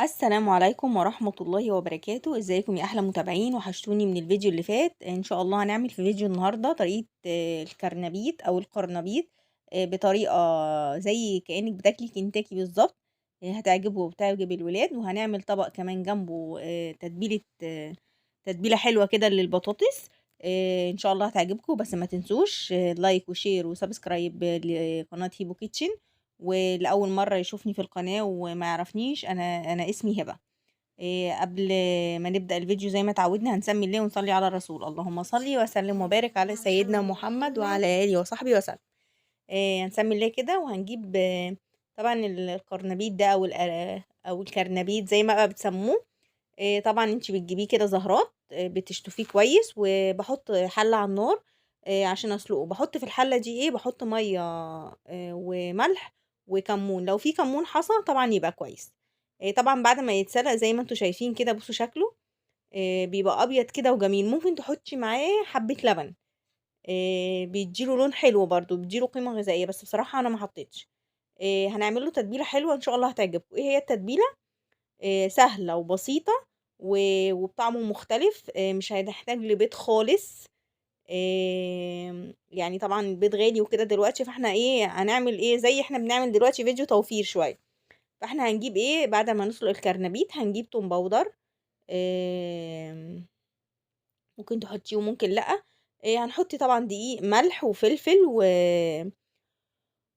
السلام عليكم ورحمة الله وبركاته. ازيكم يا احلى متابعين؟ وحشتوني من الفيديو اللي فات. ان شاء الله هنعمل في فيديو النهاردة طريقة الكرنبيت او القرنبيط بطريقة زي كأنك بتاكلي كنتاكي بالظبط. هتعجبه وبتعجب الولاد. وهنعمل طبق كمان جنبه تتبيلة حلوة كده للبطاطس. ان شاء الله هتعجبكم، بس ما تنسوش لايك وشير وسبسكرايب لقناة هيبو كيتشن. ولأول مرة يشوفني في القناة وما يعرفنيش، أنا اسمي هبة. قبل ما نبدأ الفيديو زي ما تعودنا هنسمي الله ونصلي على الرسول. اللهم صلي وسلم وبارك على سيدنا محمد وعلى آله وصحبه وسلم. هنسمي الله كده وهنجيب طبعا القرنبيط ده أو الكرنبيط زي ما بقى بتسموه. طبعا انت بتجيبيه كده زهرات، بتشطفيه كويس وبحط حلة على النار عشان اسلقه. بحط في الحلة دي بحط مية وملح وكمون. لو في كمون حصى طبعا يبقى كويس. طبعا بعد ما يتسلق زي ما انتوا شايفين كده، بصوا شكله بيبقى ابيض كده وجميل. ممكن تحطي معاه حبة لبن، بيديله لون حلو برضو، بيديله قيمة غذائية، بس بصراحة انا ما حطيتش. هنعمله تتبيلة حلوة ان شاء الله هتعجبكم. ايه هي التتبيلة؟ سهلة وبسيطة وبطعمه مختلف. مش هنحتاج لبيض خالص. يعني طبعا البيض غالي وكده دلوقتي، فاحنا هنعمل زي احنا بنعمل دلوقتي فيديو توفير شوية. فاحنا هنجيب بعد ما نسلق الكرنبيط هنجيب توم باودر. آم، ممكن تحطيه وممكن لأ. هنحط طبعا دقيق، ملح وفلفل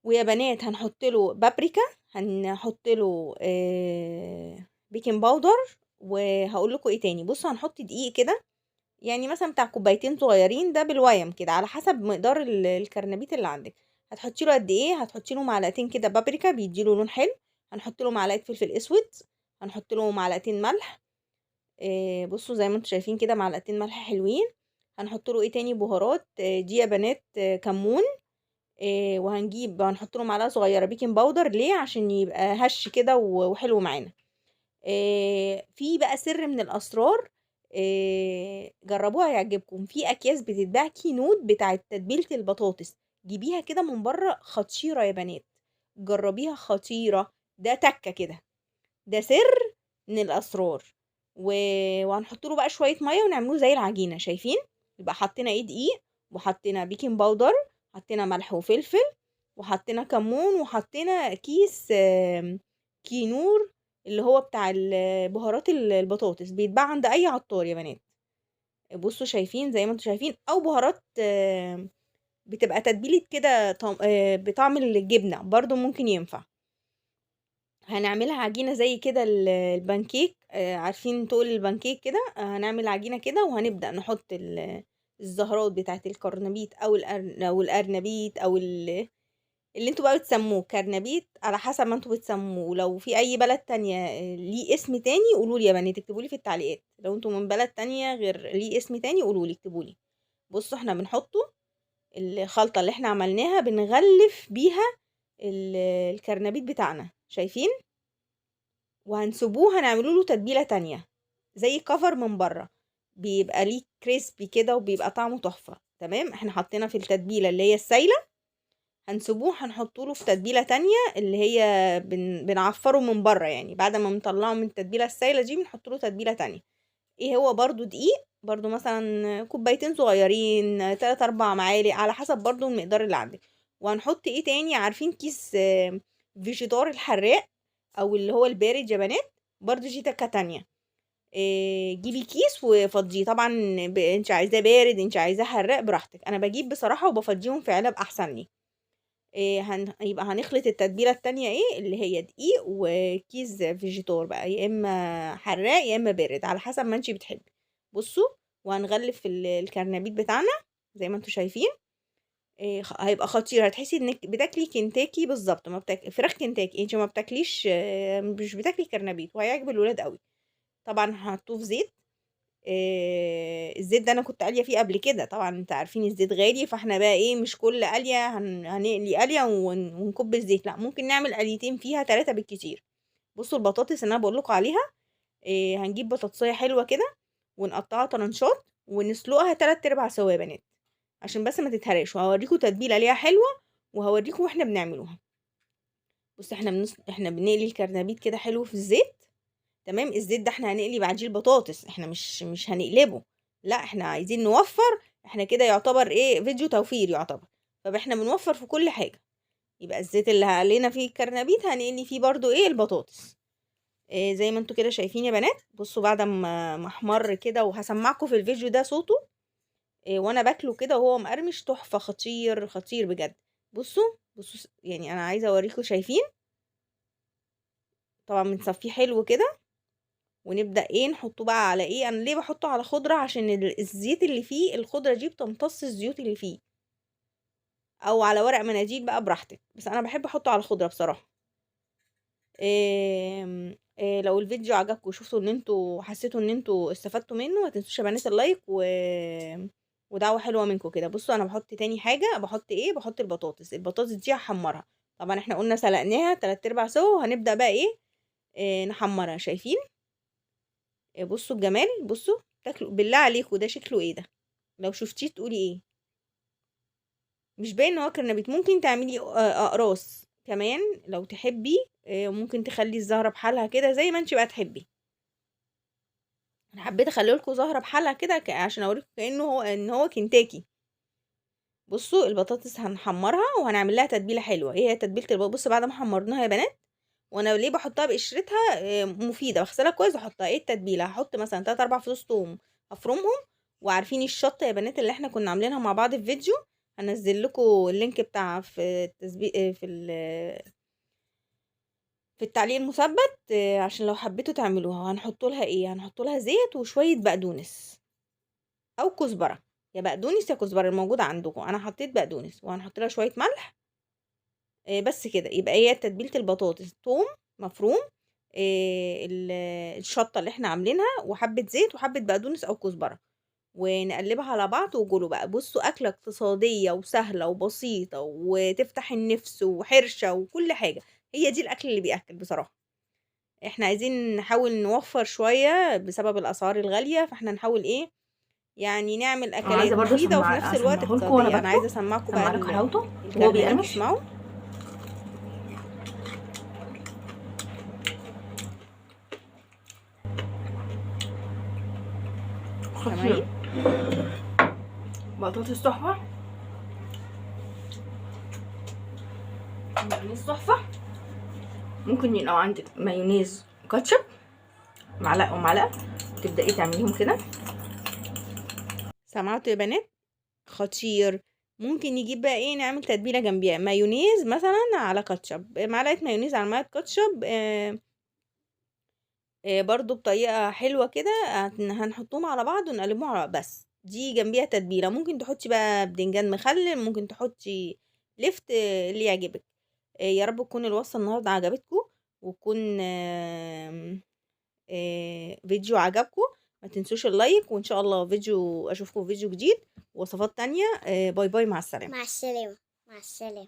ويا بنات هنحط له بابريكا. هنحط له بيكنج باودر. وهقول لكم ايه تاني. بصوا هنحط دقيق كده، يعني مثلا بتاع كوبايتين صغيرين، ده بالويم كده على حسب مقدار الكرنبيت اللي عندك. هتحطي له قد ايه؟ هتحطي له معلقتين كده بابريكا بيدي له لون حلو. هنحط له معلقه فلفل اسود. هنحط له معلقتين ملح. بصوا زي ما انتم شايفين كده معلقتين ملح حلوين. هنحط له ايه تاني؟ بهارات. دي يا بنات كمون. هنحط له معلقه صغيره بيكنج باودر. ليه؟ عشان يبقى هش كده وحلو معانا. في بقى سر من الاسرار. جربوها هيعجبكم. في اكياس بتتباع كينود بتاعه تتبيله البطاطس، جيبيها كده من بره، خطيره يا بنات. جربيها، خطيره. ده تكه كده، ده سر من الاسرار. و... وهنحط له بقى شويه ميه ونعمله زي العجينه. شايفين؟ يبقى حطينا دقيق، وحطينا بيكنج باودر، حطينا ملح وفلفل، وحطينا كمون، وحطينا كيس كينور اللي هو بتاع بهارات البطاطس. بيتباع عند اي عطار يا بنات. بصوا شايفين زي ما انتم شايفين، او بهارات بتبقى تتبيله كده بطعم الجبنه برضو ممكن ينفع. هنعملها عجينة زي كده البانكيك. عارفين تقول البانكيك كده. هنعمل عجينة كده وهنبدأ نحط الزهرات بتاعت الكرنبيت أو الأرنبيت اللي انتوا بقى بتسموه كرنبيت على حسب ما انتوا بتسموه. ولو في أي بلد تانية ليه اسم تاني قولولي يا بنات، اكتبولي في التعليقات. لو انتوا من بلد تانية غير ليه اسم تاني قولولي، اكتبولي. بصوا احنا بنحطه الخلطة اللي احنا عملناها بنغلف بيها الكرنبيت بتاعنا. شايفين؟ وهنسيبوه، هنعمله له تتبيله تانية زي كفر من بره، بيبقى ليه كريسبي كده وبيبقى طعمه تحفه. تمام، احنا حطينا في التتبيله اللي هي السايله. هنسيبوه، هنحطه له في تتبيله تانية اللي هي بنعفره من بره. يعني بعد ما بنطلعه من التتبيله السايله دي بنحط له تتبيله تانية. هو برضو دقيق، برضو مثلا كوبايتين صغيرين، 3 4 معالق على حسب برضو المقدار اللي عندك. وهنحط تاني؟ عارفين كيس فيجيتار الحراق او اللي هو البارد يا بنات؟ برضو دي تكه تانية. جيبي كيس وفضيه طبعا. انت عايزاه بارد، انت عايزاه حراق، براحتك. انا بجيب بصراحه وبفضيهم في علب احسن لي. يبقى هنخلط التتبيله التانية اللي هي دقيق وكيس فيجيتار بقى، يا اما حراق يا اما بارد على حسب ما انت بتحبي. بصوا، وهنغلف الكرنبيت بتاعنا زي ما انتوا شايفين. هيبقى خطير. هتحسي انك بتاكلي كنتاكي بالظبط. ما فراخ كنتاكي. انت ما بتاكليش، مش بتاكلي كرنبيت. وهيعجب الولاد قوي. طبعا هحطوه في زيت. الزيت ده انا كنت قاليه فيه قبل كده. طبعا انت عارفين الزيت غالي، فاحنا بقى مش كل قليه هنقلي قليه ونكب الزيت. لا، ممكن نعمل قليتين فيها، 3 بالكتير. بصوا البطاطس اللي انا بقول لكم عليها. هنجيب بطاطسايه حلوه كده ونقطعها طرنشات ونسلقها 3 ارباع سوا يا بنات، عشان بس ما تتهريش. وهوريكم تتبيله ليها حلوه، وهوريكم واحنا بنعملوها. بص احنا بنقلي الكرنبيت كده حلو في الزيت. تمام. الزيت ده احنا هنقلي بعديه البطاطس، احنا مش هنقلبه، لا احنا عايزين نوفر، احنا كده يعتبر ايه فيديو توفير يعتبر، فاحنا بنوفر في كل حاجة. يبقى الزيت اللي هقلينا فيه الكرنبيط هنقلي فيه برضو ايه البطاطس. إيه زي ما انتوا كده شايفين يا بنات. بصوا بعد ما احمر كده، وهسمعكم في الفيديو ده صوته إيه وانا باكله كده وهو مقرمش، تحفة، خطير خطير بجد. بصوا بصوا يعني انا عايزة اوريكم، شايفين طبعا بنصفيه حلو كده، ونبدأ ايه نحطه بقى على ايه. انا ليه بحطه على خضرة؟ عشان الزيت اللي فيه الخضرة دي بتمتص الزيوت اللي فيه، او على ورق مناديل بقى براحتك، بس انا بحب احطه على خضرة بصراحة. إيه لو الفيديو عجبكم وشفتوا ان انتوا حسيتوا ان انتوا استفدتوا منه، ما تنسوش يا بنات اللايك ودعوة حلوة منكم كده. بصوا انا بحط تاني حاجة، بحط ايه، بحط البطاطس دي هحمرها. طبعا احنا قلنا سلقناها 3/4 سوا، وهنبدأ بقى إيه نحمرها. شايفين بصوا الجمال، بصوا تاكلوا بالله عليكم ده شكله ايه ده؟ لو شفتيه تقولي ايه. مش باين ان هو كرنبيط. ممكن تعملي اقراص كمان لو تحبي، ممكن تخلي الزهرة بحالها كده زي ما انت بقى تحبي. انا حبيت اخليه لكم زهرة بحالها كده عشان اوريكم كأنه هو ان هو كنتاكي. بصوا البطاطس هنحمرها وهنعمل لها تتبيله حلوه. ايه هي تتبيله البطاطس؟ بصوا بعد ما حمرناها يا بنات، وانا ليه بحطها بقشرتها مفيده، بغسلها كويس واحطها. ايه التتبيله؟ هحط مثلا 3 4 فصوص توم هفرمهم. وعارفين الشطه يا بنات اللي احنا كنا عاملينها مع بعض في فيديو، هنزل لكم اللينك بتاع في التسبيق في التعليق المثبت عشان لو حبيتوا تعملوها. هنحط لها ايه؟ هنحط لها زيت وشويه بقدونس او كزبره، يا بقدونس يا كزبره الموجود عندكم. انا حطيت بقدونس، وهنحط لها شويه ملح. بس كده يبقى هي تتبيله البطاطس: توم مفروم، الشطه اللي احنا عاملينها، وحبه زيت وحبه بقدونس او كزبره، ونقلبها على بعض. وجولوا بقى. بصوا اكله اقتصاديه وسهله وبسيطه وتفتح النفس وحرشه وكل حاجه. هي دي الاكل اللي بياكل بصراحه. احنا عايزين نحاول نوفر شويه بسبب الاسعار الغاليه، فاحنا نحاول ايه يعني نعمل انا عايزه اكلات برضه مفيده وفي نفس الوقت اسمعه لكم وانا اقتصاديه. انا باكله، عايزه اسمعكم بقى اسمع لكم حلاوته وهو الكرنبيط، بيقرمش. اسمعوا. سامعين؟ خطير، بطاطس تحفه، مايونيز تحفه. ممكن لو عندك مايونيز كاتشب معلقه ومعلقه، تبداي تعمليهم كده. سمعتوا يا بنات؟ خطير. ممكن نجيب بقى ايه نعمل تتبيله جنبيها، مايونيز مثلا على كاتشب، معلقه مايونيز على معلقه كاتشب، برضو بطريقه حلوه كده. هنحطهم على بعض ونقلبهم على بعض. بس دي جنبيها تتبيله. ممكن تحطي بقى بدنجان مخلل، ممكن تحطي لفت، اللي يعجبك. يا رب تكون الوصفه النهارده عجبتكم، وتكون فيديو عجبكم. ما تنسوش اللايك، وان شاء الله اشوفكم في فيديو جديد ووصفات تانية. باي باي، مع السلامة. مع السلامة. مع السلامة.